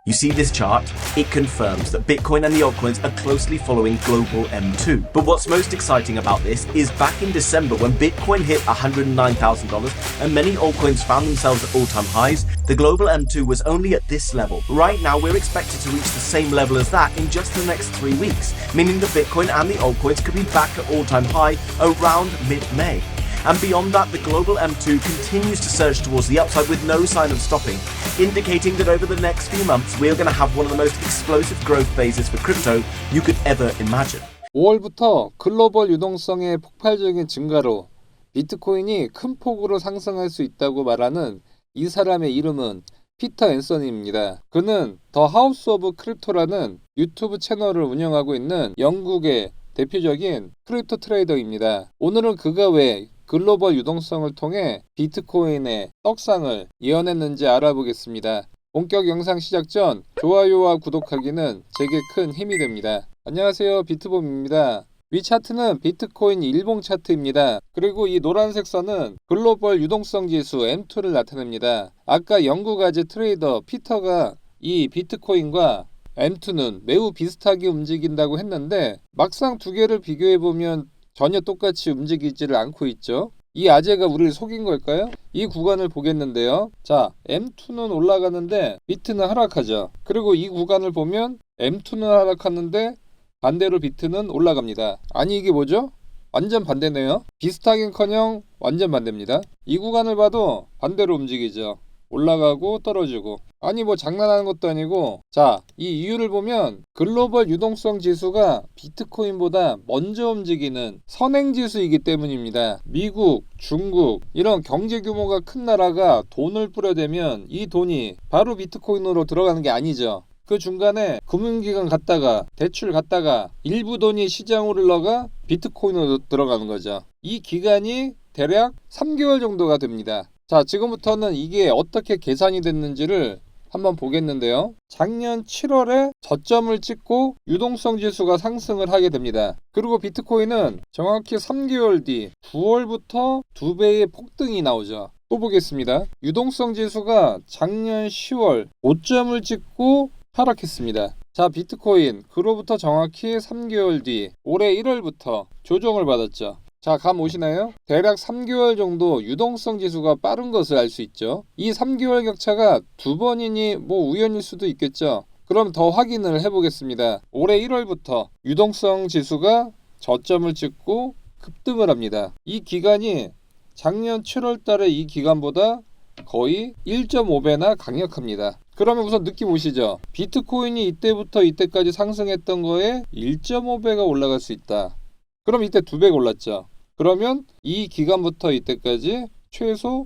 You see this chart? It confirms that Bitcoin and the altcoins are closely following global M2. But what's most exciting about this is back in December when Bitcoin hit $109,000 and many altcoins found themselves at all-time highs, the global M2 was only at this level. Right now, we're expected to reach the same level as that in just the next 3 weeks, meaning that Bitcoin and the altcoins could be back at all-time high around mid-May. And beyond that, the global M2 continues to surge towards the upside with no sign of stopping, indicating that over the next few months, we're going to have one of the most explosive growth phases for crypto you could ever imagine. 5월부터 글로벌 유동성의 폭발적인 증가로 비트코인이 큰 폭으로 상승할 수 있다고 말하는 이 사람의 이름은 피터 앤서니입니다. 그는 더 하우스 오브 크립토라는 유튜브 채널을 운영하고 있는 영국의 대표적인 크립토 트레이더입니다. 오늘은 그가 왜 글로벌 유동성을 통해 비트코인의 떡상을 예언했는지 알아보겠습니다. 본격 영상 시작 전 좋아요와 구독하기는 제게 큰 힘이 됩니다. 안녕하세요, 비트봄입니다. 위 차트는 비트코인 일봉 차트입니다. 그리고 이 노란색 선은 글로벌 유동성 지수 M2를 나타냅니다. 아까 영국 아재 트레이더 피터가 이 비트코인과 M2는 매우 비슷하게 움직인다고 했는데 막상 두 개를 비교해보면 전혀 똑같이 움직이지를 않고 있죠. 이 아재가 우리를 속인 걸까요? 이 구간을 보겠는데요. 자, M2는 올라가는데 비트는 하락하죠. 그리고 이 구간을 보면 M2는 하락하는데 반대로 비트는 올라갑니다. 아니 이게 뭐죠? 완전 반대네요. 비슷하긴커녕 완전 반대입니다. 이 구간을 봐도 반대로 움직이죠. 올라가고 떨어지고. 아니 뭐 장난하는 것도 아니고. 자, 이 이유를 보면 글로벌 유동성 지수가 비트코인보다 먼저 움직이는 선행지수이기 때문입니다. 미국, 중국 이런 경제 규모가 큰 나라가 돈을 뿌려대면 이 돈이 바로 비트코인으로 들어가는 게 아니죠. 그 중간에 금융기관 갔다가 대출 갔다가 일부 돈이 시장으로 흘러가 비트코인으로 들어가는 거죠. 이 기간이 대략 3개월 정도가 됩니다. 자, 지금부터는 이게 어떻게 계산이 됐는지를 한번 보겠는데요. 작년 7월에 저점을 찍고 유동성 지수가 상승을 하게 됩니다. 그리고 비트코인은 정확히 3개월 뒤 9월부터 2배의 폭등이 나오죠. 또 보겠습니다. 유동성 지수가 작년 10월 고점을 찍고 하락했습니다. 자, 비트코인 그로부터 정확히 3개월 뒤 올해 1월부터 조정을 받았죠. 자, 감 오시나요? 대략 3개월 정도 유동성 지수가 빠른 것을 알 수 있죠. 이 3개월 격차가 두 번이니 뭐 우연일 수도 있겠죠. 그럼 더 확인을 해보겠습니다. 올해 1월부터 유동성 지수가 저점을 찍고 급등을 합니다. 이 기간이 작년 7월 달에 이 기간보다 거의 1.5배나 강력합니다. 그러면 우선 느낌 오시죠? 비트코인이 이때부터 이때까지 상승했던 거에 1.5배가 올라갈 수 있다. 그럼 이때 2배가 올랐죠. 그러면 이 기간부터 이때까지 최소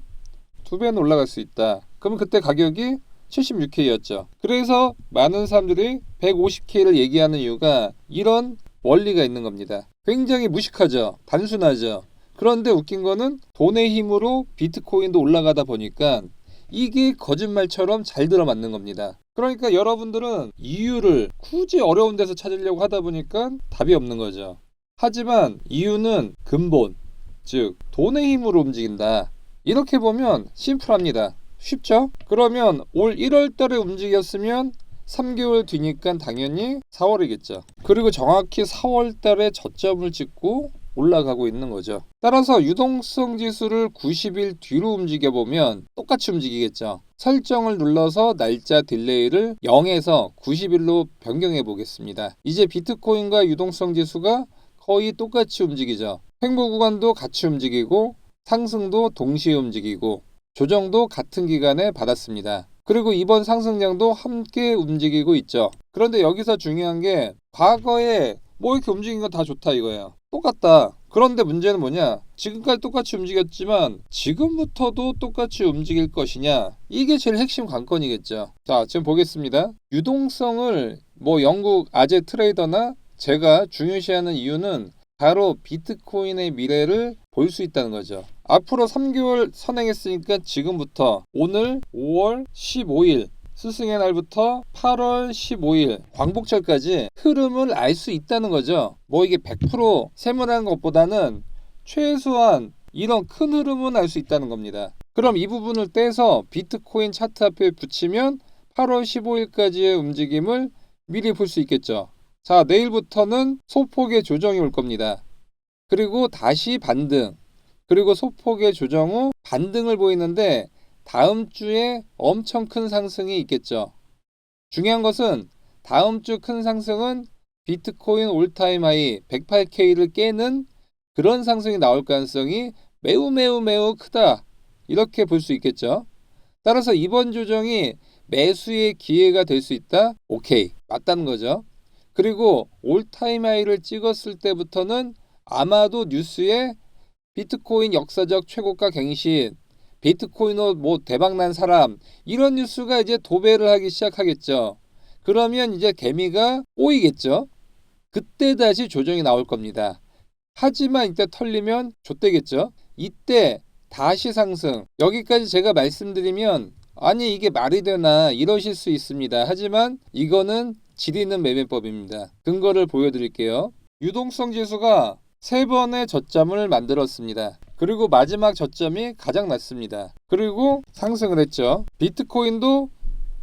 2배는 올라갈 수 있다. 그럼 그때 가격이 76K였죠. 그래서 많은 사람들이 150K를 얘기하는 이유가 이런 원리가 있는 겁니다. 굉장히 무식하죠. 단순하죠. 그런데 웃긴 거는 돈의 힘으로 비트코인도 올라가다 보니까 이게 거짓말처럼 잘 들어맞는 겁니다. 그러니까 여러분들은 이유를 굳이 어려운 데서 찾으려고 하다 보니까 답이 없는 거죠. 하지만 이유는 근본, 즉 돈의 힘으로 움직인다. 이렇게 보면 심플합니다. 쉽죠? 그러면 올 1월 달에 움직였으면 3개월 뒤니까 당연히 4월이겠죠. 그리고 정확히 4월 달에 저점을 찍고 올라가고 있는 거죠. 따라서 유동성 지수를 90일 뒤로 움직여보면 똑같이 움직이겠죠. 설정을 눌러서 날짜 딜레이를 0에서 90일로 변경해 보겠습니다. 이제 비트코인과 유동성 지수가 거의 똑같이 움직이죠. 횡보 구간도 같이 움직이고 상승도 동시에 움직이고 조정도 같은 기간에 받았습니다. 그리고 이번 상승장도 함께 움직이고 있죠. 그런데 여기서 중요한 게 과거에 뭐 이렇게 움직인 건 다 좋다 이거예요. 똑같다. 그런데 문제는 뭐냐? 지금까지 똑같이 움직였지만 지금부터도 똑같이 움직일 것이냐? 이게 제일 핵심 관건이겠죠. 자, 지금 보겠습니다. 유동성을 뭐 영국 아재 트레이더나 제가 중요시하는 이유는 바로 비트코인의 미래를 볼 수 있다는 거죠. 앞으로 3개월 선행했으니까 지금부터 오늘 5월 15일 스승의 날부터 8월 15일 광복절까지 흐름을 알 수 있다는 거죠. 뭐 이게 100% 세문한 것보다는 최소한 이런 큰 흐름은 알 수 있다는 겁니다. 그럼 이 부분을 떼서 비트코인 차트 앞에 붙이면 8월 15일까지의 움직임을 미리 볼 수 있겠죠. 자, 내일부터는 소폭의 조정이 올 겁니다. 그리고 다시 반등, 그리고 소폭의 조정 후 반등을 보이는데 다음 주에 엄청 큰 상승이 있겠죠. 중요한 것은 다음 주 큰 상승은 비트코인 올타임 하이 108K를 깨는 그런 상승이 나올 가능성이 매우 매우 매우 크다, 이렇게 볼 수 있겠죠. 따라서 이번 조정이 매수의 기회가 될 수 있다? 오케이, 맞다는 거죠. 그리고 올타임 하이를 찍었을 때부터는 아마도 뉴스에 비트코인 역사적 최고가 갱신, 비트코인으로 뭐 대박난 사람, 이런 뉴스가 이제 도배를 하기 시작하겠죠. 그러면 이제 개미가 꼬이겠죠. 그때 다시 조정이 나올 겁니다. 하지만 이때 털리면 좆되겠죠. 이때 다시 상승. 여기까지 제가 말씀드리면 아니 이게 말이 되나 이러실 수 있습니다. 하지만 이거는 지리는 매매법입니다. 근거를 보여드릴게요. 유동성 지수가 3번의 저점을 만들었습니다. 그리고 마지막 저점이 가장 낮습니다. 그리고 상승을 했죠. 비트코인도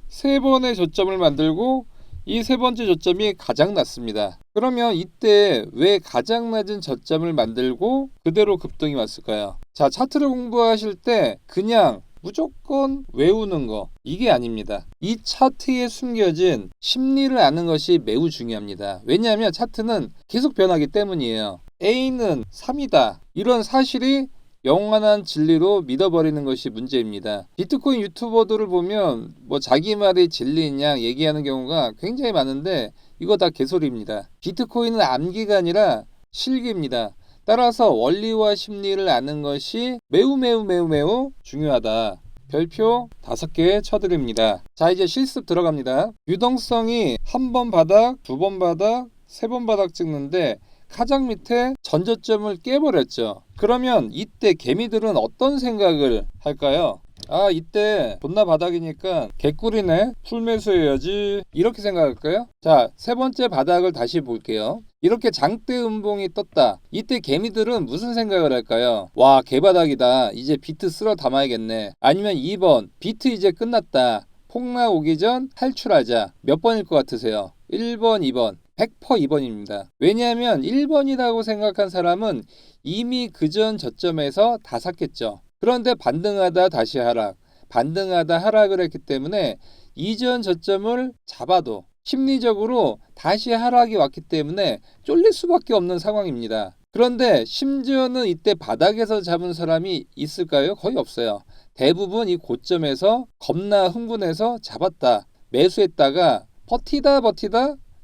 3번의 저점을 만들고 이 3번째 저점이 가장 낮습니다. 그러면 이때 왜 가장 낮은 저점을 만들고 그대로 급등이 왔을까요? 자, 차트를 공부하실 때 그냥 무조건 외우는 거, 이게 아닙니다. 이 차트에 숨겨진 심리를 아는 것이 매우 중요합니다. 왜냐하면 차트는 계속 변하기 때문이에요. A는 3이다, 이런 사실이 영원한 진리로 믿어버리는 것이 문제입니다. 비트코인 유튜버들을 보면 뭐 자기 말이 진리인 양 얘기하는 경우가 굉장히 많은데 이거 다 개소리입니다. 비트코인은 암기가 아니라 실기입니다. 따라서 원리와 심리를 아는 것이 매우 매우 매우 매우 중요하다. 별표 5개 쳐드립니다. 자, 이제 실습 들어갑니다. 유동성이 한 번 바닥, 2번 바닥, 3번 바닥 찍는데 가장 밑에 전저점을 깨버렸죠. 그러면 이때 개미들은 어떤 생각을 할까요? 아, 이때 존나 바닥이니까 개꿀이네, 풀매수해야지, 이렇게 생각할까요? 자, 3번째 바닥을 다시 볼게요. 이렇게 장대 음봉이 떴다. 이때 개미들은 무슨 생각을 할까요? 와, 개바닥이다, 이제 비트 쓸어 담아야겠네. 아니면 2번, 비트 이제 끝났다, 폭락 오기 전 탈출하자. 몇 번일 것 같으세요? 1번, 2번. 100% 2번입니다. 왜냐하면 1번이라고 생각한 사람은 이미 그전 저점에서 다 샀겠죠. 그런데 반등하다 다시 하락, 반등하다 하락을 했기 때문에 이전 저점을 잡아도 심리적으로 다시 하락이 왔기 때문에 쫄릴 수밖에 없는 상황입니다. 그런데 심지어는 이때 바닥에서 잡은 사람이 있을까요? 거의 없어요. 대부분 이 고점에서 겁나 흥분해서 잡았다, 매수했다가 버티다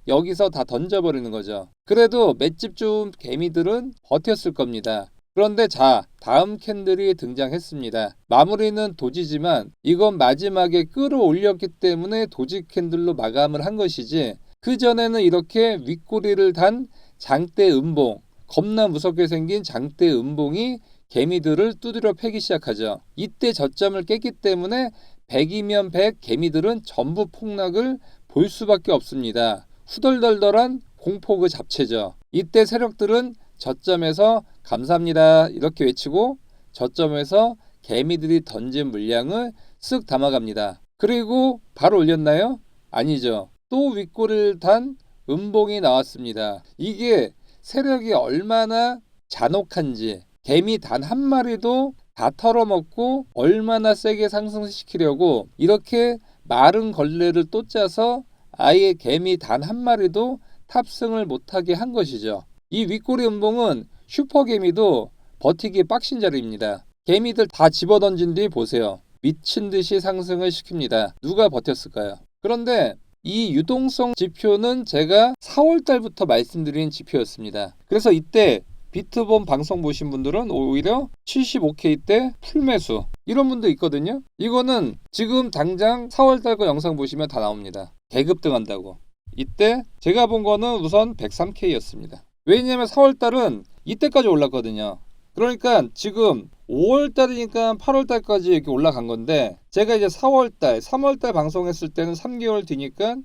여기서 다 던져버리는 거죠. 그래도 맷집 좋은 개미들은 버텼을 겁니다. 그런데 자, 다음 캔들이 등장했습니다. 마무리는 도지지만 이건 마지막에 끌어올렸기 때문에 도지 캔들로 마감을 한 것이지, 그 전에는 이렇게 윗꼬리를 단 장대 음봉, 겁나 무섭게 생긴 장대 음봉이 개미들을 두드려 패기 시작하죠. 이때 저점을 깼기 때문에 100이면 100 개미들은 전부 폭락을 볼 수밖에 없습니다. 후덜덜덜한 공포 그 잡채죠. 이때 세력들은 저점에서 감사합니다 이렇게 외치고 저점에서 개미들이 던진 물량을 쓱 담아갑니다. 그리고 바로 올렸나요? 아니죠. 또 윗골을 단 음봉이 나왔습니다. 이게 세력이 얼마나 잔혹한지, 개미 단 한 마리도 다 털어먹고 얼마나 세게 상승시키려고 이렇게 마른 걸레를 또 짜서 아예 개미 단 한 마리도 탑승을 못하게 한 것이죠. 이 윗꼬리 음봉은 슈퍼개미도 버티기 빡신 자리입니다. 개미들 다 집어던진 뒤 보세요. 미친듯이 상승을 시킵니다. 누가 버텼을까요? 그런데 이 유동성 지표는 제가 4월달부터 말씀드린 지표였습니다. 그래서 이때 비트본 방송 보신 분들은 오히려 75K 때 풀매수, 이런 분도 있거든요. 이거는 지금 당장 4월달 거 영상 보시면 다 나옵니다. 개급등한다고. 이때 제가 본 거는 우선 103K였습니다. 왜냐면 4월달은 이때까지 올랐거든요. 그러니까 지금 5월달이니까 8월달까지 이렇게 올라간 건데, 제가 이제 4월달, 3월달 방송했을 때는 3개월 뒤니까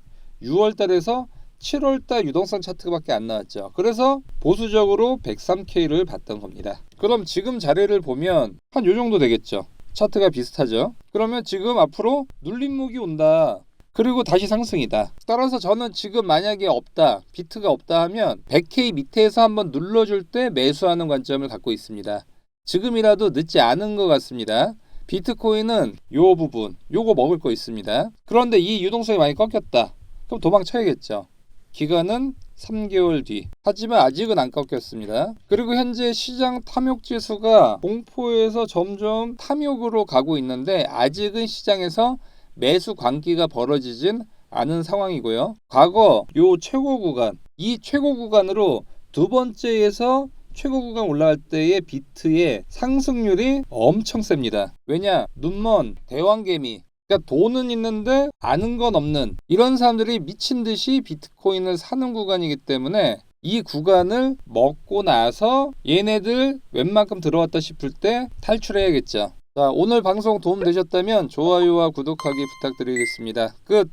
6월달에서 7월달 유동성 차트밖에 안 나왔죠. 그래서 보수적으로 103K를 봤던 겁니다. 그럼 지금 자리를 보면 한 요 정도 되겠죠. 차트가 비슷하죠. 그러면 지금 앞으로 눌림목이 온다, 그리고 다시 상승이다. 따라서 저는 지금 만약에 없다, 비트가 없다 하면 100K 밑에서 한번 눌러줄 때 매수하는 관점을 갖고 있습니다. 지금이라도 늦지 않은 것 같습니다. 비트코인은 요 부분, 요거 먹을 거 있습니다. 그런데 이 유동성이 많이 꺾였다. 그럼 도망쳐야겠죠. 기간은 3개월 뒤. 하지만 아직은 안 꺾였습니다. 그리고 현재 시장 탐욕 지수가 공포에서 점점 탐욕으로 가고 있는데 아직은 시장에서 매수 광기가 벌어지진 않은 상황이고요. 과거 요 최고 구간, 이 최고 구간으로 두 번째에서 최고 구간 올라갈 때의 비트의 상승률이 엄청 셉니다. 왜냐? 눈먼 대왕개미, 그러니까 돈은 있는데 아는 건 없는 이런 사람들이 미친 듯이 비트코인을 사는 구간이기 때문에 이 구간을 먹고 나서 얘네들 웬만큼 들어왔다 싶을 때 탈출해야겠죠. 자, 오늘 방송 도움 되셨다면 좋아요와 구독하기 부탁드리겠습니다. 끝.